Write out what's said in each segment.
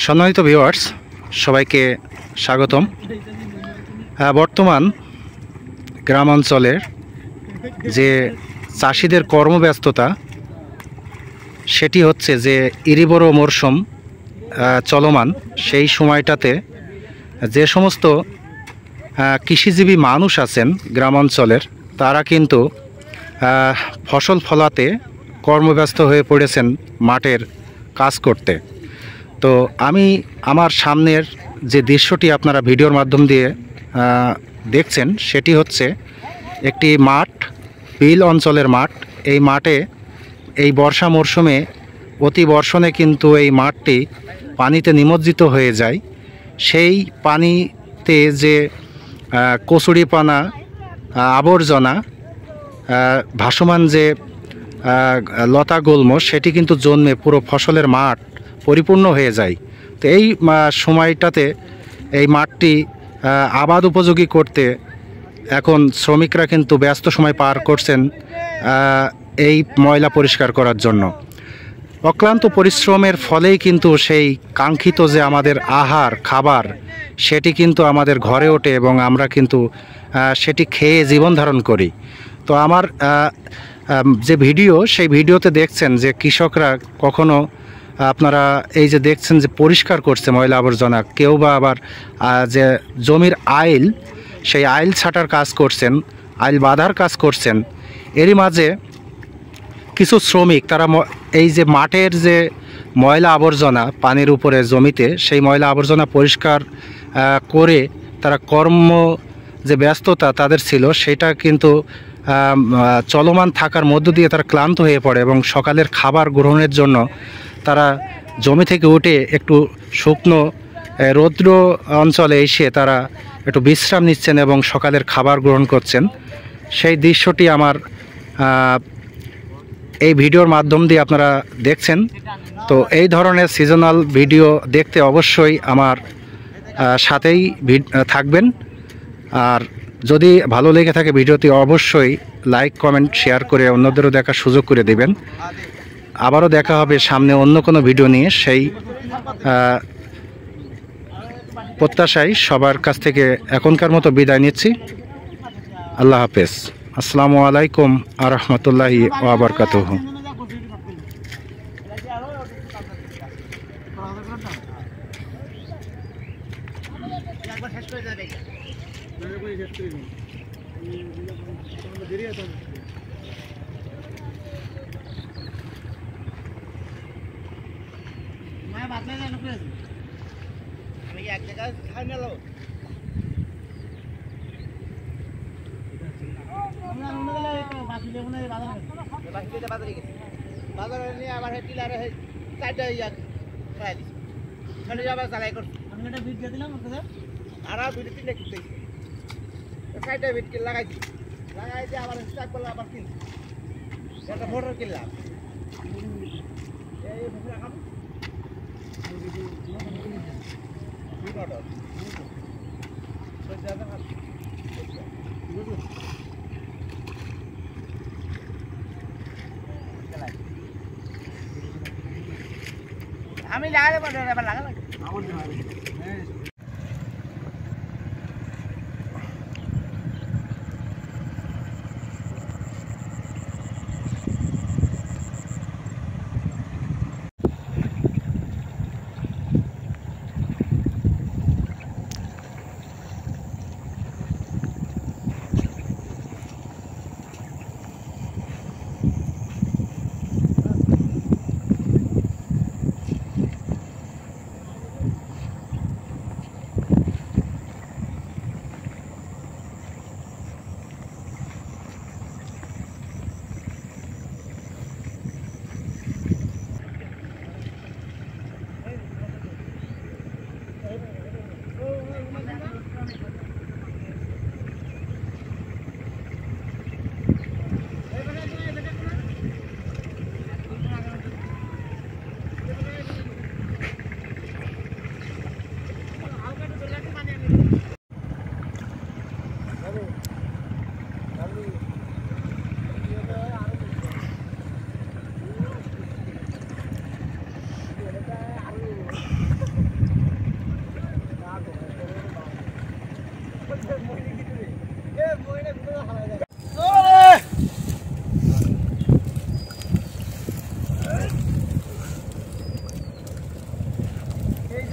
সম্মানিত ভিউয়ার্স, সবাইকে স্বাগতম। বর্তমান গ্রাম অঞ্চলের যে চাষিদের কর্মব্যস্ততা সেটি হচ্ছে যে ইরিবড় মরশুম চলমান। সেই সময়টাতে যে সমস্ত কৃষিজীবী মানুষ আছেন গ্রাম অঞ্চলের, তারা কিন্তু ফসল ফলাতে কর্মব্যস্ত হয়ে পড়েছেন মাঠের কাজ করতে। তো আমি আমার সামনের যে দৃশ্যটি আপনারা ভিডিওর মাধ্যম দিয়ে দেখছেন সেটি হচ্ছে একটি মাঠ, বিল অঞ্চলের মাঠ। এই মাঠে এই বর্ষা মরশুমে অতি বর্ষণে কিন্তু এই মাঠটি পানিতে নিমজ্জিত হয়ে যায়। সেই পানিতে যে কচুরিপানা, আবর্জনা, ভাসমান যে লতা গুল্ম সেটি কিন্তু জন্মে পুরো ফসলের মাঠ পরিপূর্ণ হয়ে যায়। তো এই সময়টাতে এই মাঠটি আবাদ উপযোগী করতে এখন শ্রমিকরা কিন্তু ব্যস্ত সময় পার করছেন এই ময়লা পরিষ্কার করার জন্য। অক্লান্ত পরিশ্রমের ফলেই কিন্তু সেই কাঙ্ক্ষিত যে আমাদের আহার খাবার সেটি কিন্তু আমাদের ঘরে ওঠে এবং আমরা কিন্তু সেটি খেয়ে জীবন ধারণ করি। তো আমার যে ভিডিও, সেই ভিডিওতে দেখছেন যে কৃষকরা কখনো আপনারা এই যে দেখছেন যে পরিষ্কার করছে ময়লা আবর্জনা, কেউ বা আবার যে জমির আইল, সেই আইল ছাটার কাজ করছেন, আইল বাঁধার কাজ করছেন। এরই মাঝে কিছু শ্রমিক তারা এই যে মাঠের যে ময়লা আবর্জনা পানির উপরে জমিতে, সেই ময়লা আবর্জনা পরিষ্কার করে তারা কর্ম যে ব্যস্ততা তাদের ছিল সেটা কিন্তু চলমান থাকার মধ্য দিয়ে তারা ক্লান্ত হয়ে পড়ে এবং সকালের খাবার গ্রহণের জন্য তারা জমি থেকে উঠে একটু শুকনো রৌদ্র অঞ্চলে এসে তারা একটু বিশ্রাম নিচ্ছেন এবং সকালের খাবার গ্রহণ করছেন। সেই দৃশ্যটি আমার এই ভিডিওর মাধ্যম দিয়ে আপনারা দেখছেন। তো এই ধরনের সিজনাল ভিডিও দেখতে অবশ্যই আমার সাথেই থাকবেন। আর যদি ভালো লেগে থাকে ভিডিওটি অবশ্যই লাইক, কমেন্ট, শেয়ার করে অন্যদেরও দেখার সুযোগ করে দেবেন। আবারও দেখা হবে সামনে অন্য কোনো ভিডিও নিয়ে। সেই প্রত্যাশায় সবার কাছ থেকে এখনকার মতো বিদায় নিচ্ছি। আল্লাহ হাফেজ। আসসালামু আলাইকুম ওয়া রাহমাতুল্লাহি ওয়া বারাকাতুহু। বাজারে নিয়ে আবার টিলারে চারটা খাই দিচ্ছি, তাহলে আবার জ্বালাই করছি। আমি একটা ভিট দিয়ে দিলাম আর দুটো তিনটা কিনতে চারটা ভিট কিনে লাগাইছি, লাগাই দিয়ে আবার স্টার্ট করলে আবার কিনছি, একটা মোটর কিনলাম। এই রাখাবো আমি লাগালে পরে আবার লাগালাম।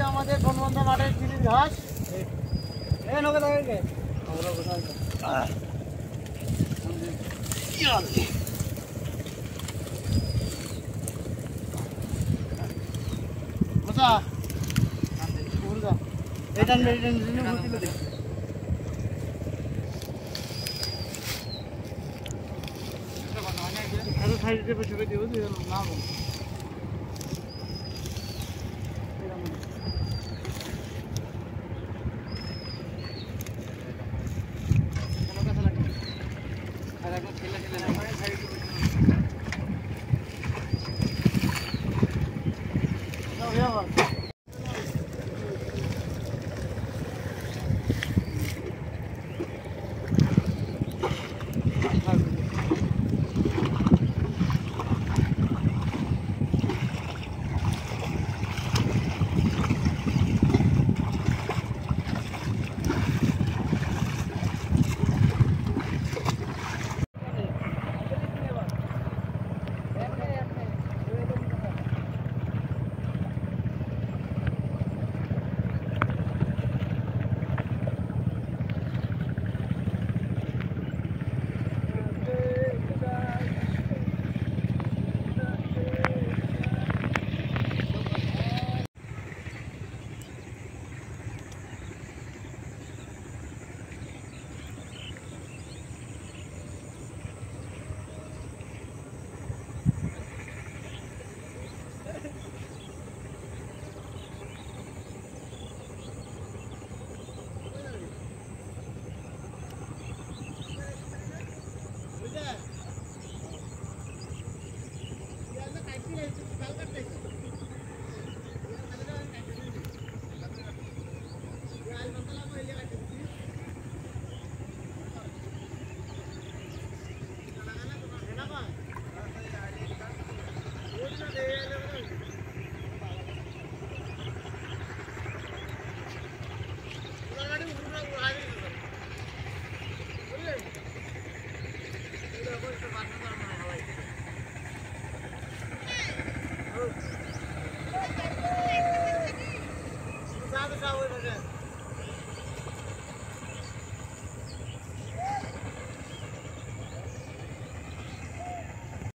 আমাদের বনবন্ধা মাঠের চিলির ঘাস এই নৌকা থাকে আমরা কোথায় বসা উড়া এটা মেডিটেশন ঘুরতে দে এটা সাইডে বসে দিও না